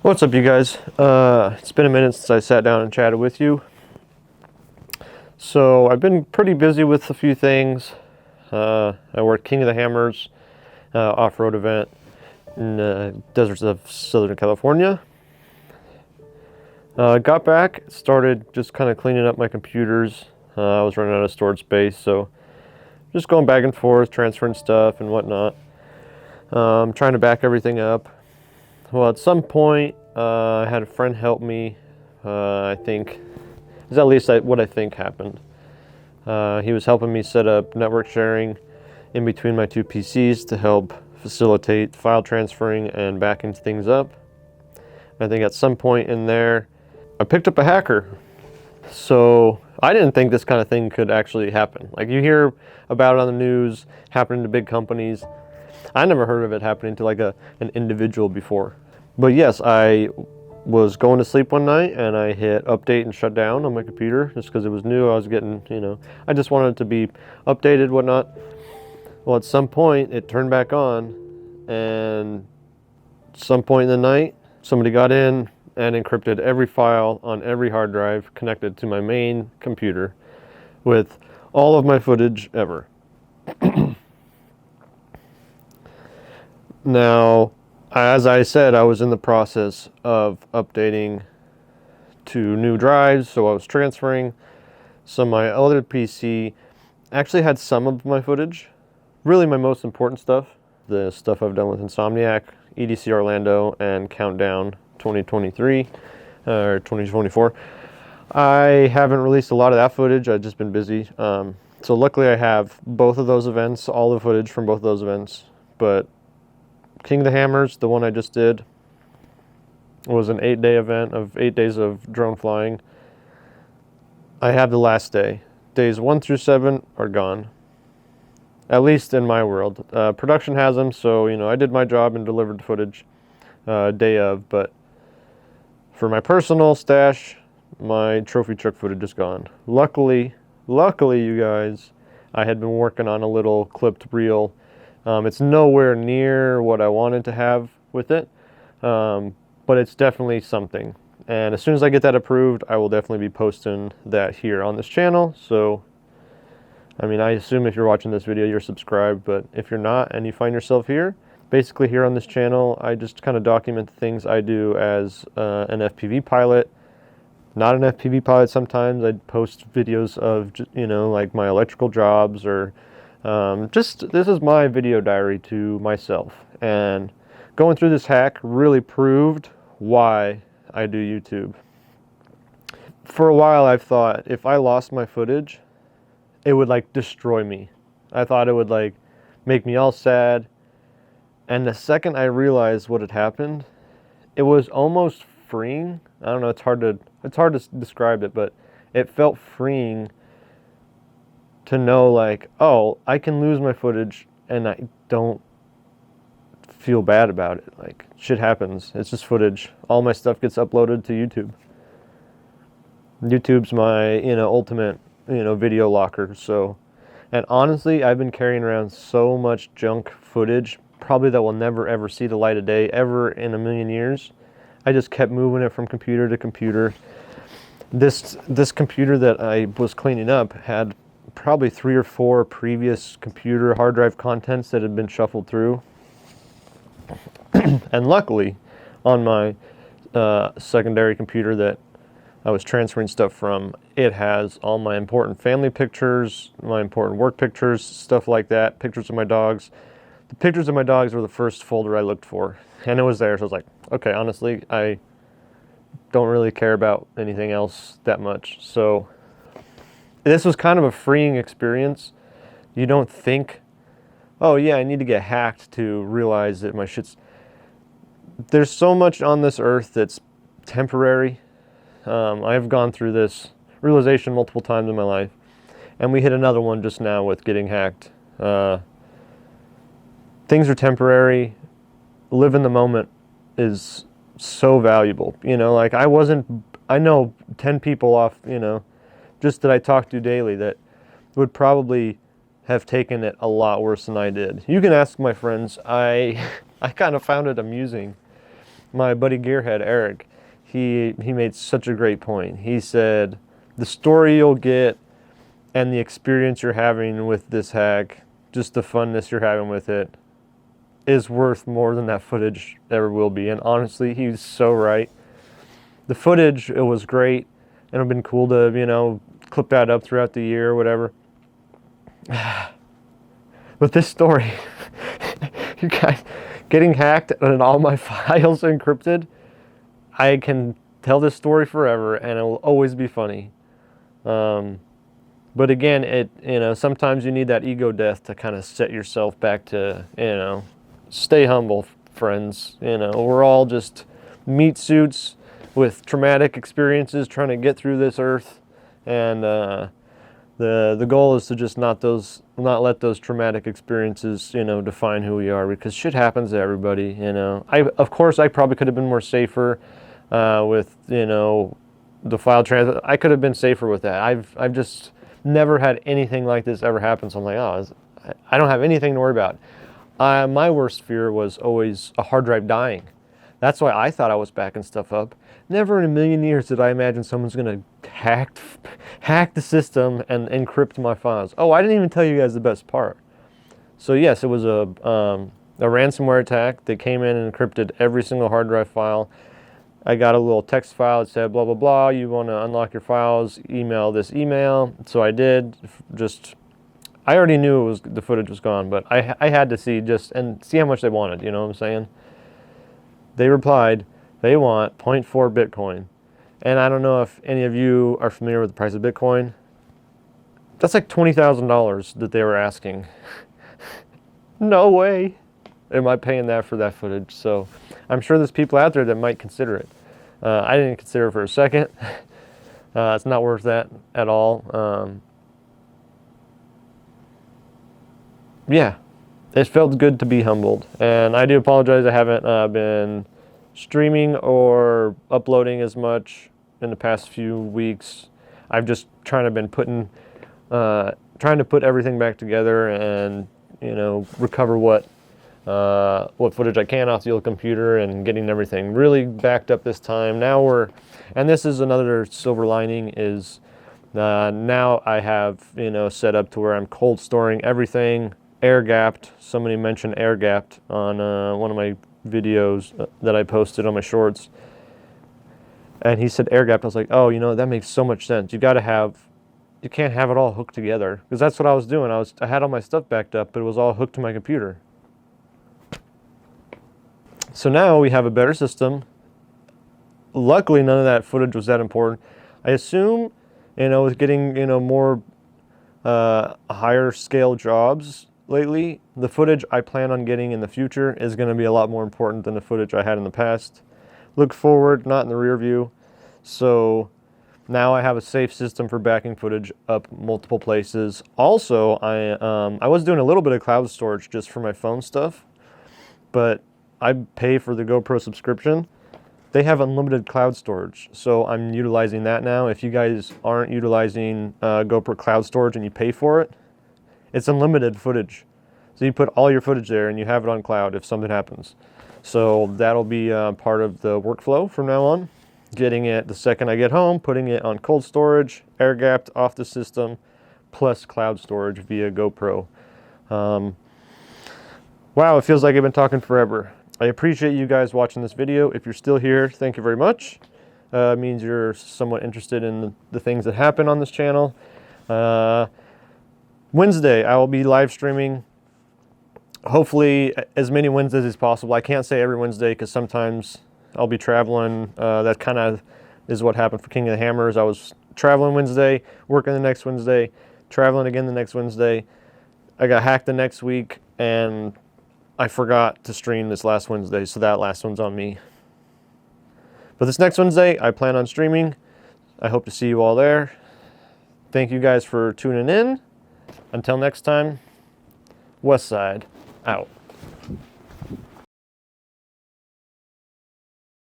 What's up, you guys? It's been a minute since I sat down and chatted with you. So I've been pretty busy with a few things. I worked King of the Hammers off-road event in the deserts of Southern California. Got back, started just kind of cleaning up my computers. I was running out of storage space, so just going back and forth, transferring stuff and whatnot. Trying to back everything up. Well, at some point, I had a friend help me. I think, is at least what I think happened. He was helping me set up network sharing in between my two PCs to help facilitate file transferring and backing things up. I think at some point in there, I picked up a hacker. So I didn't think this kind of thing could actually happen. Like, you hear about it on the news, happening to big companies. I never heard of it happening to like an individual before. But yes, I was going to sleep one night and I hit update and shut down on my computer just because it was new. I was getting, I just wanted it to be updated, whatnot. Well, at some point it turned back on, and at some point in the night, somebody got in and encrypted every file on every hard drive connected to my main computer with all of my footage ever. Now, as I said, I was in the process of updating to new drives, so I was transferring. So my other PC actually had some of my footage, really my most important stuff, the stuff I've done with Insomniac, EDC Orlando, and Countdown 2023, or 2024. I haven't released a lot of that footage, I've just been busy. So luckily I have both of those events, all the footage from both of those events, but King of the Hammers, the one I just did, was an 8-day event of 8 days of drone flying. I have the last day. Days 1 through 7 are gone, at least in my world. Production has them, so I did my job and delivered the footage day of, but for my personal stash, my trophy truck footage is gone. Luckily, you guys, I had been working on a little clipped reel. It's nowhere near what I wanted to have with it, but it's definitely something. And as soon as I get that approved, I will definitely be posting that here on this channel. So, I assume if you're watching this video, you're subscribed, but if you're not and you find yourself here, basically here on this channel, I just kind of document the things I do as an FPV pilot. Not an FPV pilot sometimes. I post videos of, like my electrical jobs, or this is my video diary to myself, and going through this hack really proved why I do YouTube. For a while I've thought if I lost my footage, it would like destroy me. I thought it would like make me all sad, and the second I realized what had happened, it was almost freeing. I don't know, it's hard to describe it, but it felt freeing to know, like, oh, I can lose my footage and I don't feel bad about it. Like, shit happens. It's just footage. All my stuff gets uploaded to YouTube. YouTube's my, ultimate, video locker. So, and honestly, I've been carrying around so much junk footage, probably that will never ever see the light of day, ever in a million years. I just kept moving it from computer to computer. This computer that I was cleaning up had probably 3 or 4 previous computer hard drive contents that had been shuffled through. And luckily, on my secondary computer that I was transferring stuff from, it has all my important family pictures, my important work pictures, stuff like that, pictures of my dogs. The pictures of my dogs were the first folder I looked for, and it was there, so I was like, okay, honestly, I don't really care about anything else that much. So this was kind of a freeing experience. You don't think, oh yeah, I need to get hacked to realize that my shit's... There's so much on this earth that's temporary. I've gone through this realization multiple times in my life, and we hit another one just now with getting hacked. Things are temporary. Live in the moment is so valuable. Like I know 10 people off, just that I talk to daily that would probably have taken it a lot worse than I did. You can ask my friends. I kind of found it amusing my buddy Gearhead Eric, he made such a great point. He said, the story you'll get and the experience you're having with this hack, just the funness you're having with it, is worth more than that footage ever will be. And honestly, he's so right. The footage, it was great. And it would have been cool to, you know, clip that up throughout the year or whatever. But this story, you guys, getting hacked and all my files encrypted, I can tell this story forever and it will always be funny. But again, you know, sometimes you need that ego death to kind of set yourself back to, you know, stay humble, friends. You know, we're all just meat suits with traumatic experiences trying to get through this earth, and the goal is to just not let those traumatic experiences, you know, define who we are, because shit happens to everybody. You know, of course I probably could have been more safer with, you know, the file transfer. I could have been safer with that. I've just never had anything like this ever happen, so I'm like, oh, I don't have anything to worry about. My worst fear was always a hard drive dying. That's why I thought I was backing stuff up. Never in a million years did I imagine someone's gonna hack the system and encrypt my files. Oh, I didn't even tell you guys the best part. So yes, it was a ransomware attack. They came in and encrypted every single hard drive file. I got a little text file that said, blah, blah, blah, you want to unlock your files, email this email. So I did. I already knew the footage was gone, but I had to see and see how much they wanted, you know what I'm saying? They replied, they want 0.4 Bitcoin. And I don't know if any of you are familiar with the price of Bitcoin. That's like $20,000 that they were asking. No way am I paying that for that footage. So I'm sure there's people out there that might consider it. I didn't consider it for a second. It's not worth that at all. Yeah, it felt good to be humbled. And I do apologize, I haven't been streaming or uploading as much in the past few weeks. I've just trying to put everything back together and, you know, recover what footage I can off the old computer and getting everything really backed up this time. And this is another silver lining, is now I have, you know, set up to where I'm cold storing everything, air gapped. Somebody mentioned air gapped on one of my videos that I posted on my shorts. And he said air gapped. I was like, oh, you know, that makes so much sense. You can't have it all hooked together, because that's what I was doing. I had all my stuff backed up, but it was all hooked to my computer. So now we have a better system. Luckily, none of that footage was that important. I assume, you know, with getting, you know, more higher scale jobs lately, the footage I plan on getting in the future is going to be a lot more important than the footage I had in the past. Look forward, not in the rear view. So now I have a safe system for backing footage up multiple places. Also, I was doing a little bit of cloud storage just for my phone stuff, but I pay for the GoPro subscription. They have unlimited cloud storage, so I'm utilizing that now. If you guys aren't utilizing GoPro cloud storage and you pay for it, it's unlimited footage. So you put all your footage there and you have it on cloud if something happens. So that'll be part of the workflow from now on. Getting it the second I get home, putting it on cold storage, air gapped off the system, plus cloud storage via GoPro. Wow, it feels like I've been talking forever. I appreciate you guys watching this video. If you're still here, thank you very much. It means you're somewhat interested in the things that happen on this channel. Wednesday, I will be live streaming, hopefully as many Wednesdays as possible. I can't say every Wednesday because sometimes I'll be traveling. That kind of is what happened for King of the Hammers. I was traveling Wednesday, working the next Wednesday, traveling again the next Wednesday. I got hacked the next week, and I forgot to stream this last Wednesday, so that last one's on me. But this next Wednesday, I plan on streaming. I hope to see you all there. Thank you guys for tuning in. Until next time, Westside out.